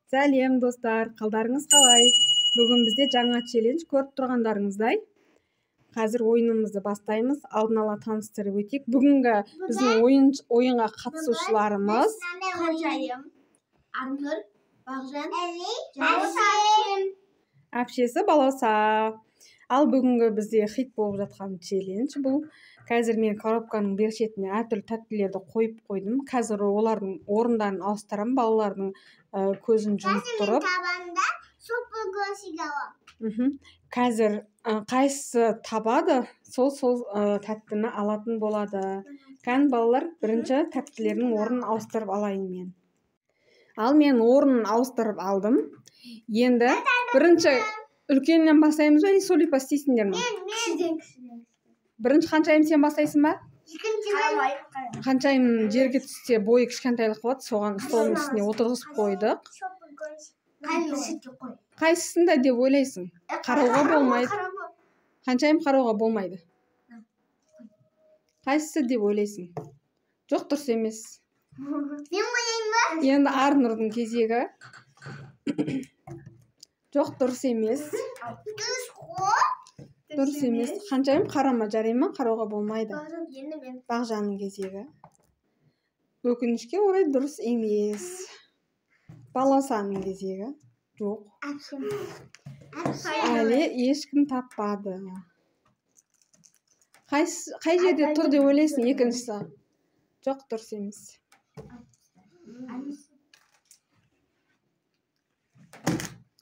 Сәлем достар, қалдарыңыз қалай? Бүгін бізде жаңа челлендж көріп тұрғандарыңыздай. Қазір ойынымызды бастаймыз. Алдын ала таныстырып өтейік. Бүгінгі біздің ойынға қатысушыларымыз Ханшайым, Арнұр, Бағжан, әпшесі Балауса. Ал бүгінгі бізде хит болып жатқан челлендж бұл. Қазір мен коробканың бер шетіне әртүрлі тәттілерді қойып қойдым. Қазір олардың орындарын ауыстырамын, балалардың көзін жұмып тұрып. Қазір қайсысы табады, сол тәттіні алатын болады. Кән балалар, бірінші тәттілердің орнын ауыстырып алайын мен. Ал мен орнын ауыстырып алдым. Енді бірінші үлкеннен бастаймыз ба, Солипа істейсіңдер ме? Бірінші Ханшайым сен бастайсың ба? Ханшайым жерге түссе бойы кішкентайлық болады, соған столдың үстіне отырғызып қойдық. Қайсысында деп ойлайсың? Қарауға болмайды. Ханшайым қарауға болмайды. Қайсысы деп ойлайсың? Жоқ, дұрыс емес. Мен ойлайын ба? Енді Арнұрдың кезегі. Жоқ, дұрыс емес. Дұрыс емес. Ханшайым қарама, жарай ма? Қарауға болмайды. Бағжанның кезегі. Өкінішке орай дұрыс емес. Балаусаның кезегі. Жоқ. Әлі ешкім таппады. Қай жерде тұр деп ойлайсың екіншісі? Жоқ, дұрыс емес.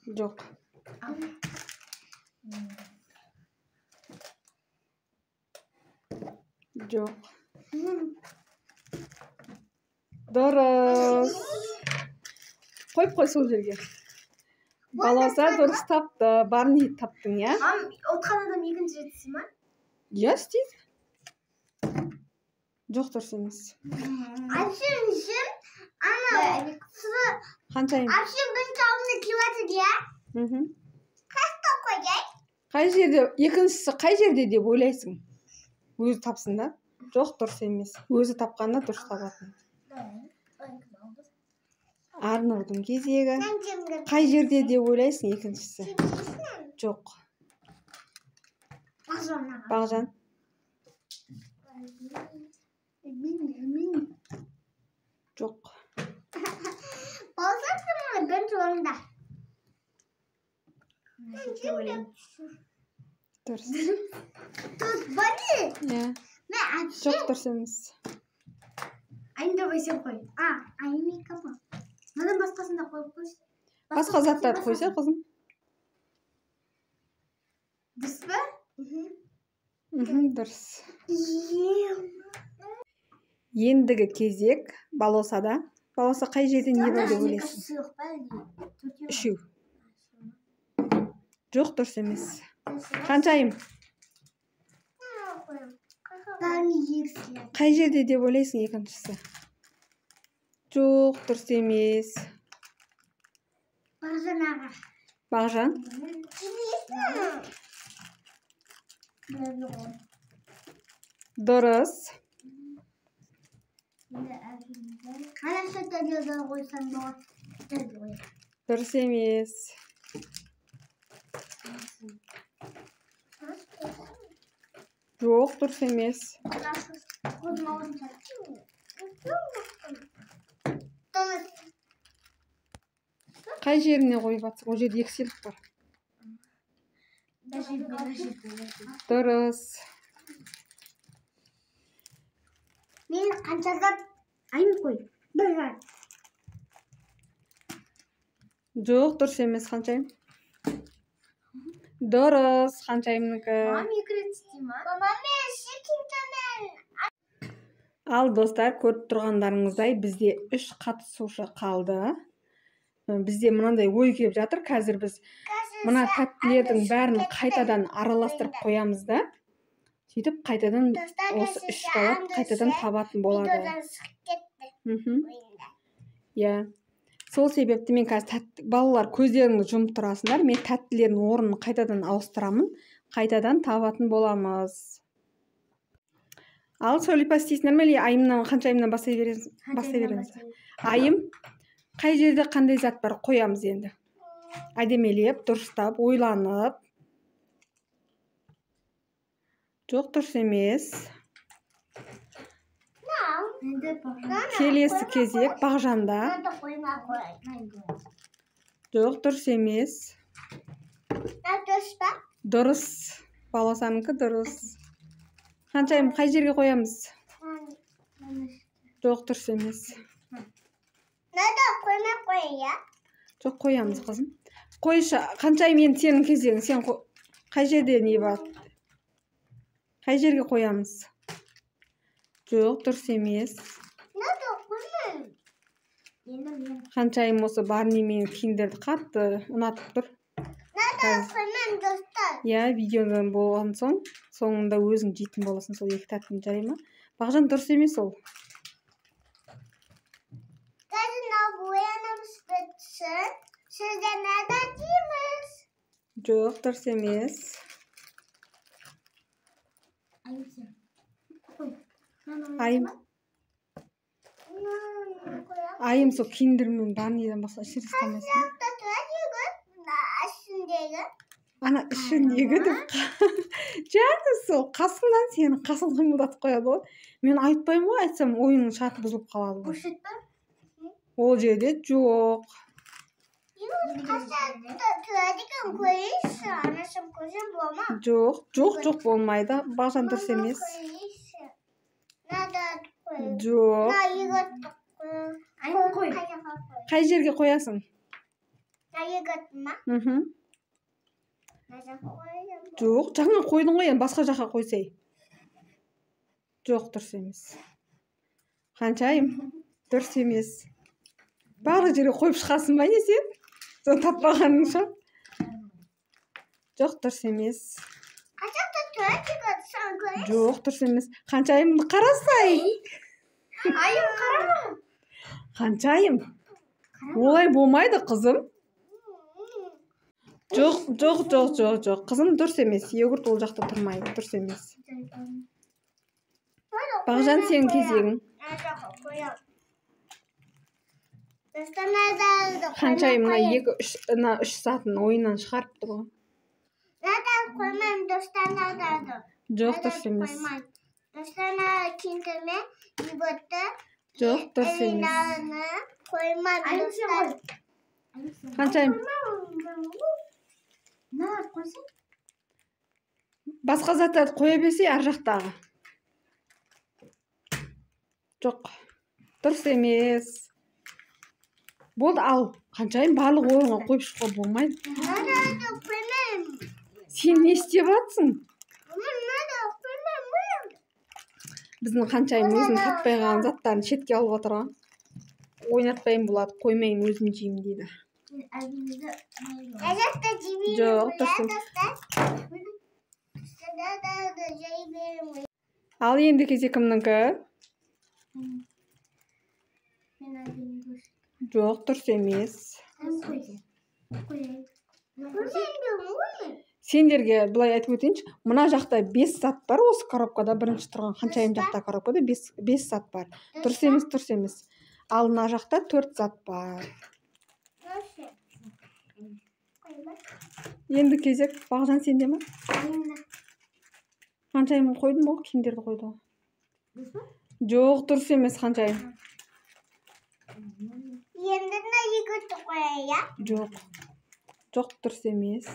Жоқ. Жоқ. Дұрыс. Қойып сол жерге. Балауса дұрыс тапты. Барын таптың, я? Отқан адам екінші жетісі ма? Я, істейді. Жоқ, дұрыс емес. Ханшайым. Бірінші алдында келіп я? Қайсыда қойдай? Қай жерде, екіншісі қай жерде деп ойлайсың? Өзі тапсын да? Жоқ, дұрыс емес. Өзі тапқанда дұрыс табатын. Арнұрдың кезегі. Қай жерде деп ойлайсың екіншісі? Жоқ. Бағжан. Жоқ. Баласың бірінші орында. Дұрыс. Дұрыс бәді? Жоқ, дұрыс емес. Айын давай сен қой. Айын мен капа. Надан басқасында қойып қойшы. Басқа заттарды қойса, қызым. Дұрыс ба? Дұрыс. Ендігі кезек Балаусада. Балауса қай жерде не бар деп ойлайсың? Үшеу. Жоқ, дұрыс емес. Ханшайым. Қай жерде деп ойлайсың екіншісі? Жоқ, дұрыс емес. Бағжан аға. Бағжан. Дұрыс. Дұрыс емес. Жоқ, дұрыс емес. Қай жеріне қойып атсың? Ол жерде екі сыйлық бар. Дұрыс. Мен қаншадан айын қой. Бір жар. Жоқ, дұрыс емес, Ханшайым. Дұрыс, Ханшайымнікі. Мам, екі рет істей ма? Мам, мен шекинтамен. Ал достар, көріп тұрғандарыңыздай бізде 3 қатысушы қалды. Бізде мынандай ой келіп жатыр. Қазір біз мына тәттілердің бәрін қайтадан араластырып қоямыз да. Сөйтіп қайтадан осы 3 бала қайтадан табатын болады. Я. Сол себепті мен қазір балалар көздеріңді жұмып тұрасыңдар. Мен тәттілердің орнын қайтадан ауыстырамын. Қайтадан табатын боламыз. Ал Солипа істейсіңдер ме? Айымнан, Ханшайымнан бастай береміз. Айым. қай жерде қандай зат бар қоямыз енді. Әдемелеп, дұрыстап, ойланып. Жоқ, дұрыс емес. Келесі кезек Бағжанда. Жоқ, дұрыс емес. Дұрыс. Баласанікі дұрыс. Қаншайым қай жерге қоямыз? Жоқ, дұрыс емес. Жоқ, қоямыз қызым. Қойшы, Қаншайым енді сенің кезегің. Сен қай жерде не бар? Қай жерге қоямыз? Жоқ, дұрыс емес. Қаншайым осы бар немен киімдерді қатты ұнатып тұр. Иә, видеодан болған соң, соңында өзің жейтін боласың сол екі тәттіні, жарай ма? Бағжан, дұрыс емес ол. Жоқ, дұрыс емес. Айым сол киімдермен бар неден басқа ішіріс қалмайсың. Ана ішіндегі деп жаңа сол қасыңнан сені қасын қимылдатып қояды ғой. Мен айтпаймын ғой, айтсам ойының шарты бұзылып қалады ғой. Ол жерде жоқ. Жоқ болмайды. Бағжан, дұрыс емес. Жоқ. Қай жерге қоясың? Жоқ, жаңа қойдың ғой, басқа жаққа қойсай. Жоқ, дұрыс емес. Қаншайым, дұрыс емес. Барлық жерге қойып шығасың ба не сен? Соны таппағаның шығар. Жоқ, дұрыс емес. Жоқ, дұрыс емес. Қаншайымды қарасай. Қаншайым, олай болмайды қызым. Жоқ. Қызым, дұрыс емес. Йогурт ол жақта тұрмайды. Дұрыс емес. Бағжан, сенің кезегің. Қаншайым мына 3 сатын ойыннан шығарып тұр ғой. Жоқ, дұрыс емес. Жоқ, дұрыс емес. Қаншайым, басқа заттарды қоя берсе, ар жақтағы. Жоқ, дұрыс емес. Болды, ал. Қаншайым, барлық орынға қойып шығуға болмайды. Сен не істеп жатсың? Біздің Қаншайым өзін таппай қалған заттарын шетке алып отырған. Ойнатпайын болады, қоймайын, өзім жеймін дейді. Жоқ, дұрыс. Ал енді кезек кімнікі? Жоқ, дұрыс емес. Сендерге былай айтып өтейінші, мына жақта 5 зат бар осы коробкада, бірінші тұрған Қаншайым жақта коробкада 5 зат бар. Дұрыс емес. Ал мына жақта 4 зат бар. Енді кезек Бағжан сенде ме? Қаншайым қойдым ғой, киімдерді қойды ғой. Жоқ, дұрыс емес Қаншайым. Енді мына йогуртты қояйын, иә? Жоқ, дұрыс емес.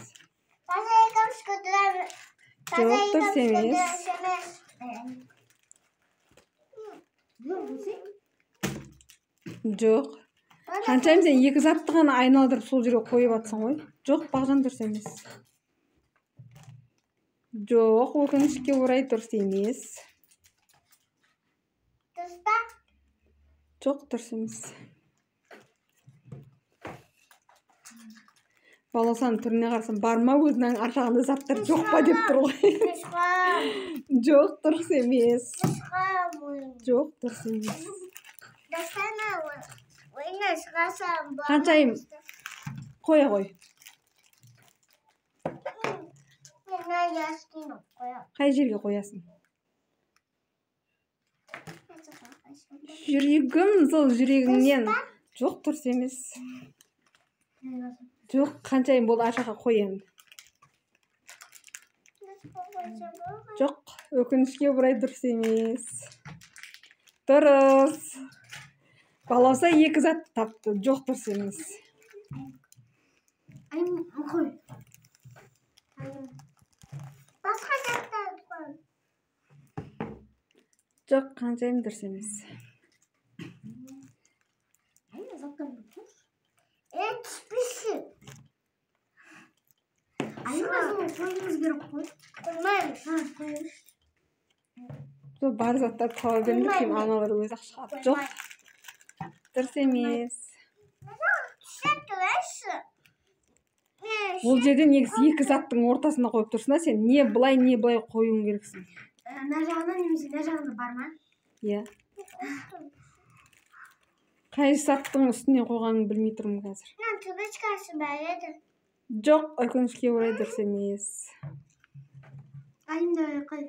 Жоқ, дұрыс емес. Жоқ. Қаншайым, сен 2 затты ғана айналдырып сол жерге қойып жатсың ғой. Жоқ, Бағжан, дұрыс емес. Жоқ, өкінішке орай дұрыс емес. Жоқ, дұрыс емес. Баласан түріне қарасам, бар ма өзінің ар жағында заттар жоқ па деп тұр ғой. Жоқ, дұрыс емес. Жоқ, дұрыс емес. Қаншайым, қоя қой. Қай жерге қоясың? Жүрегім, сол жүрегіңнен Жоқ, дұрыс емес. Жоқ, қаншайым бол ашаға қой енді. Жоқ, өкінішке орай дұрыс емес. Дұрыс. Балауса екі зат тапты. Жоқ, дұрыс емес. Қой. Басқа заттар қой. Жоқ, қаншайым дұрыс емес. Түспеші. Айнымасын қойыңыз керек қой. Қоймаймыз. Қойыңыз. Сол бар заттар таба берді, кейін аналар өзі ақ шығады. Жоқ, дұрыс емес. Ол жерде негізі екі заттың ортасына қойып тұрсың, сен не былай қоюың керексің. Мына жағына немесе мына жағына бар ма? Иә. Қай заттың үстіне қойғанын білмей тұрмын қазір. Трубочкасы бар еді. Жоқ, өкінішке орай дұрыс емес. Айымда қой.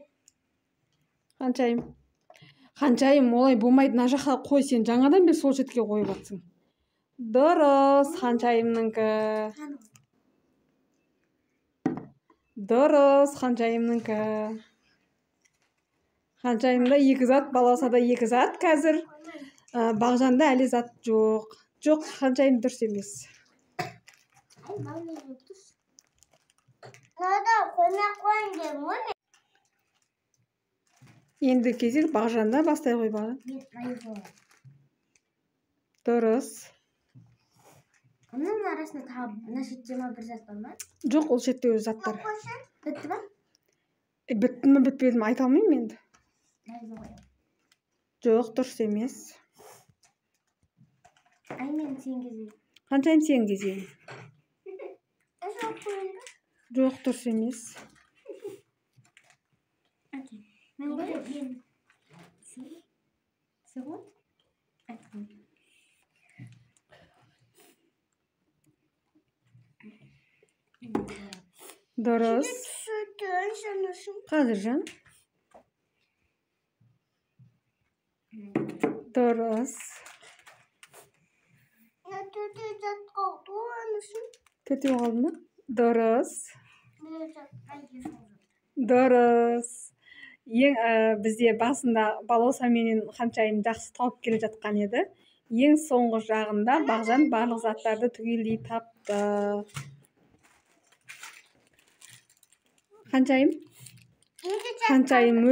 Қаншайым, олай болмайды, мына жаққа қой, сен жаңадан бері сол жерге қойып жатсың. Дұрыс, қаншайымнікі. Дұрыс, қаншайымнікі. Қаншайымда екі зат, балаусада екі зат қазір. Бағжанда әлі зат жоқ. Жоқ, қаншайым дұрыс емес. Енді кезек Бағжанда, бастай қой Бағжан. Дұрыс. Оның арасында тағы мына шетте бір зат бар ма? Жоқ, ол шетте өз заттар. Бітті ба? Бітті ме, бітпеді ме айта алмаймын енді. Жоқ, дұрыс емес. Аймен сен кезең. Қаншайым сен кезең? Жоқ, дұрыс емес. Мен қойым. Секунд. Дұрыс. Қазір жан. Дұрыс. Төртеу қалды ма? Дұрыс. Дұрыс. Бізде басында балауса менен қаншайым жақсы тауып келе жатқан еді. Ең соңғы жағында Бағжан барлық заттарды түгелдей тапты. Қаншайым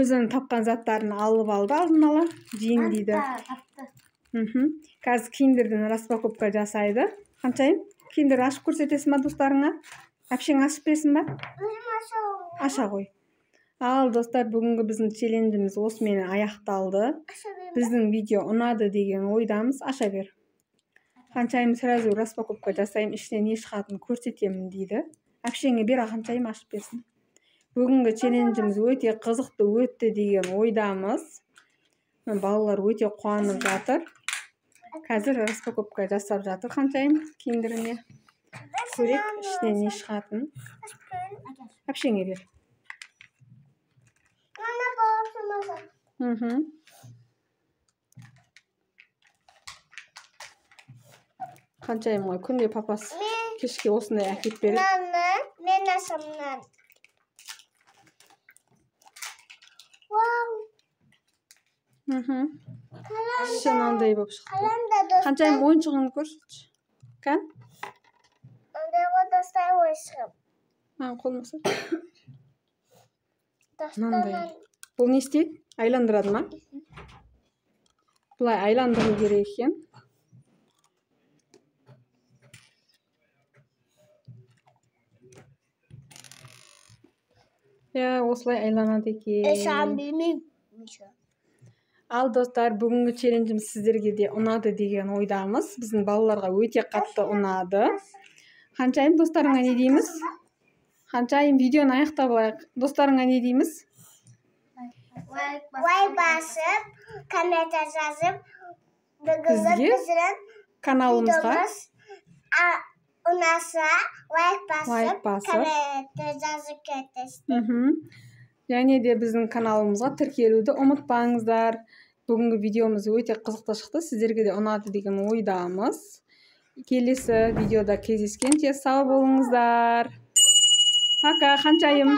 өзінің тапқан заттарын алып алды алдын ала, жейін дейді. Қазір киндерден распаковка жасайды. Қаншайым, киндер ашып көрсетесің ба достарыңа? Әпшең ашып берсін ба? Аша қой. Ал достар, бүгінгі біздің челленджіміз осымен аяқталды. Біздің видео ұнады деген ойдамыз. Аша бер. Қаншайым сразу распаковка жасайым, ішінен не шығатынын көрсетемін дейді. Әпшеңе бер, қаншайым ашып берсін. Бүгінгі челленджіміз өте қызықты өтті деген ойдамыз. Балалар өте қуанып жатыр. Қазір распаковка жасап жатыр қаншайым киндеріне. Көрек ішінен не шығатынын. Әпшеңе бер. Қаншайымға күнде папасы кешке осындай әкеп береді. Мен ашамын. Шынандай болып шықты. Қаншайым ойыншығын көрсетші. Кән? Ондайға достай ойыншығым. Қолмаса. Мынандай. Бұл не істейді? Айландырады ма? Бұлай айландыру керек екен. Осылай айланады екен. Білмеймін. Ал достар, бүгінгі челленджіміз сіздерге де ұнады деген ойдамыз. Біздің балаларға өте қатты ұнады. Қаншайым, достарыңа не дейміз? Қаншайым, видеоны аяқтап алайық. Достарыңа не дейміз? Лайк басып, комментар жазып, бізге каналымызға ұнаса лайк басып, комментар жазып кетесіздер. Және де біздің каналымызға тіркелуді ұмытпаңыздар. бүгінгі видеомыз өте қызықты шықты. Сіздерге де ұнады деген ойдамыз. Келесі видеода кездескенше сау болыңыздар. Пока, ханшайым.